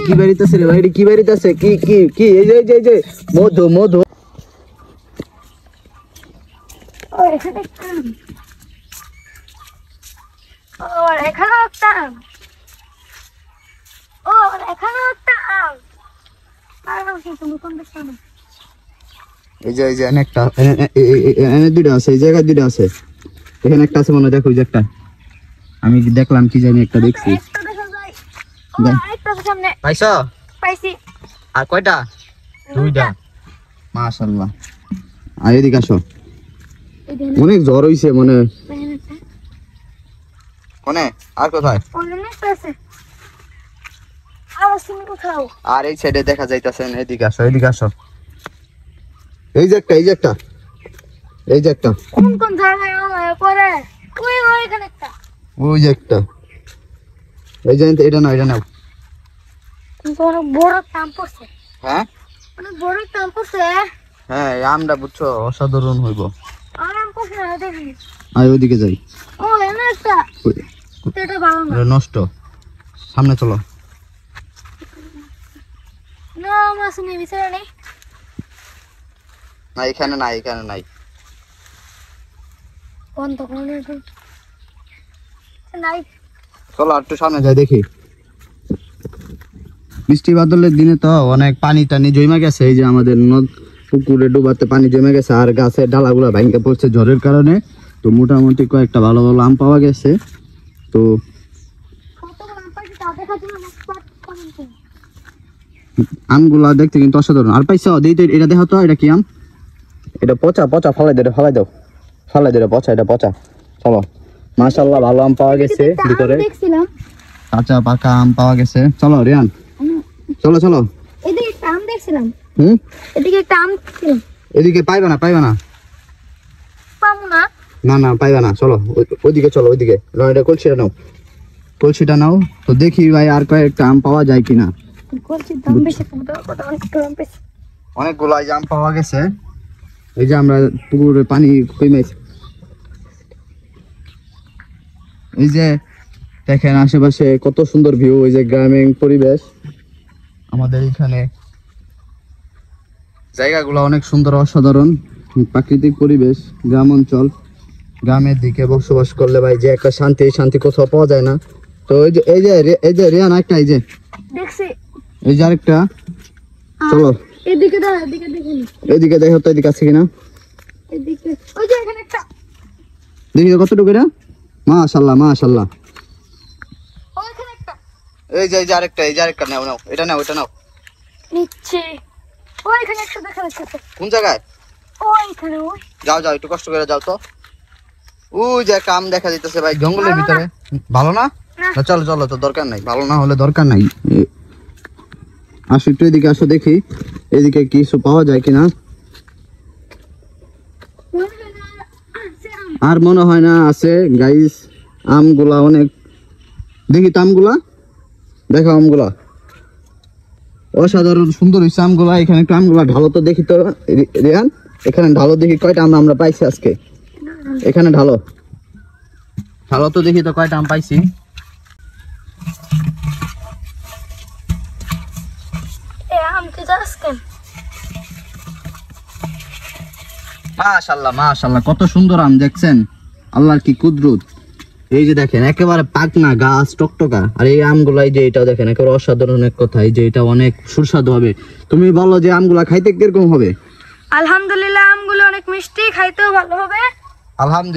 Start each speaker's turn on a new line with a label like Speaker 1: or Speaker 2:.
Speaker 1: কি বেরিতেছে রে ভাই, কি বেরিতেছে? কি কি কি? এই যে মধু মধু।
Speaker 2: ও এখানে একটা ও এখানে একটা ও এখানে একটা আর কি তুমি কোন দেখছো না?
Speaker 1: এই যে একটা এনে দুটো আছে, এই জায়গায় দুটো আছে, এখানে একটা আছে মনে, দেখো ওই যে একটা, আমি দেখলাম কি জানি একটা দেখছি।
Speaker 2: একটা দেখা যায় ও একটা সামনে
Speaker 1: পাইছো?
Speaker 2: পাইছি।
Speaker 1: আর কয়টা? দুইটা। মাশাআল্লাহ। আর এদিকে আসো, অনেক জ্বর হইছে মনে। কোনে? আর কোথায়? আর এই সাইডে দেখা যাইতাছে, এদিকে আসো, এদিকে আসো। এই যে একটা, এই যে একটা, এই যে একটা।
Speaker 2: কোন কোন জায়গায় আমায় পড়ে? ওই এখানে একটা।
Speaker 1: ওই যে একটা। এই যে এটা নাও, এটা নাও।
Speaker 2: বড় বড় টাম পড়ছে।
Speaker 1: হ্যাঁ?
Speaker 2: অনেক বড় টাম পড়ছে।
Speaker 1: হ্যাঁ, আমটা বুঝছো অসাধারণ হইব।
Speaker 2: আরাম পড়ছে না দেখি।
Speaker 1: আয় ওদিকে যাই।
Speaker 2: ও এনে একটা। এটা ভালো না।
Speaker 1: নষ্ট। সামনে চলো।
Speaker 2: না মাছ নিয়ে বিচারে নেই।
Speaker 1: না এখানে নাই, এখানে নাই।
Speaker 2: বন্ধ করে নাই।
Speaker 1: চলো একটু সামনে যাই দেখি। বৃষ্টি বাদলের দিনে তো অনেক পানি টানি জমে গেছে, এই যে আমাদের নদ পুকুরে ডুবাতে পানি জমে গেছে, আর গাছের ডালাগুলো ভেঙে পড়ছে ঝড়ের কারণে। তো মোটামুটি কয়েকটা ভালো ভালো আম পাওয়া গেছে। তো আমগুলা দেখতে কিন্তু অসাধারণ। আর পাইছো এটা দেখো তো, এটা কি আম? এটা পচা পচা, ফালাই দাও, ফালাই দাও, ফালাই দাও, পচা, এটা পচা। চলো, মাশাআল্লাহ ভালো আম পাওয়া গেছে ভিতরে, কাঁচা পাকা আম পাওয়া গেছে। চলো রিয়ান, চলো চলো।
Speaker 2: এদিকে একটা আম দেখছিলাম।
Speaker 1: এদিকে
Speaker 2: একটা আম ছিল।
Speaker 1: এদিকে পাইবা না, পাইবা না,
Speaker 2: পাবো না।
Speaker 1: না না পাইবা না। চলো ওইদিকে, চলো ওইদিকে। এটা কলসিটা নাও, কলসিটা নাও। তো দেখি ভাই আর কয়েকটা আম পাওয়া যায় কিনা।
Speaker 2: কলসির দাম বেশি, দাম বেশি।
Speaker 1: অনেকগুলো আম পাওয়া গেছে। এই যে আমরা পুকুরে পানি কমেছে, এই যে দেখেন আশেপাশে কত সুন্দর ভিউ। এই যে গ্রামীণ পরিবেশ আমাদের এখানে, জায়গাগুলো অনেক সুন্দর, অসাধারণ প্রাকৃতিক পরিবেশ। গ্রাম অঞ্চল, গ্রামের দিকে বসবাস করলে ভাই যে একটা শান্তি, শান্তি কোথাও পাওয়া যায় না। তো এই যে রিয়ান একটা, এই যে
Speaker 2: দেখছি,
Speaker 1: এই যে আরেকটা। চলো
Speaker 2: এদিকে দাও, এদিকে দেখুন,
Speaker 1: এদিকে দেখো তো, এদিকে আছে কিনা।
Speaker 2: এদিকে ওই যে এখানে একটা।
Speaker 1: দেখি তো কতটুকু এটা। মাশাআল্লাহ মাশাআল্লাহ।
Speaker 2: ওইখানে একটা।
Speaker 1: এই যে আরেকটা, এই যে আরেকটা নাও, নাও এটা নাও, এটা নাও।
Speaker 2: নিচে ওইখানে একটা দেখা যাচ্ছে।
Speaker 1: কোন জায়গায়?
Speaker 2: ওইখানে ওই।
Speaker 1: যাও যাও, একটু কষ্ট করে যাও তো। ওই যে একটা আম দেখা যাইতেছে ভাই জঙ্গলের ভিতরে। ভালো না? না চলো চলো, তো দরকার নাই, ভালো না হলে দরকার নাই। আসো একটু এদিকে আসো, দেখি এদিকে কিছু পাওয়া যায় কিনা। আর মনে হয় না আছে গাইস। আমগুলা অনেক, দেখি তো আমগুলা, দেখো আমগুলা অসাধারণ সুন্দর হয়েছে আমগুলা। এখানে একটু আমগুলা ঢালো তো দেখি তো রিয়ান, এখানে ঢালো দেখি কয়টা আম আমরা পাইছি আজকে। এখানে ঢালো, ঢালো তো দেখি তো কয়টা আম পাইছি। মাশাআল্লাহ মাশাআল্লাহ, কত সুন্দর আম দেখছেন, আল্লাহর কি কুদরত। এই যে দেখেন একেবারে পাকনা গাছ, টকটকা। আর এই আমগুলা, এই যে এটাও দেখেন একেবারে অসাধারণ এক কথা। এই যে এটা অনেক সুস্বাদু হবে। তুমি বলো যে আমগুলা খাইতে কিরকম হবে?
Speaker 2: আলহামদুলিল্লাহ, আমগুলো অনেক মিষ্টি, খাইতেও ভালো হবে।
Speaker 1: আলহামদুলিল্লাহ।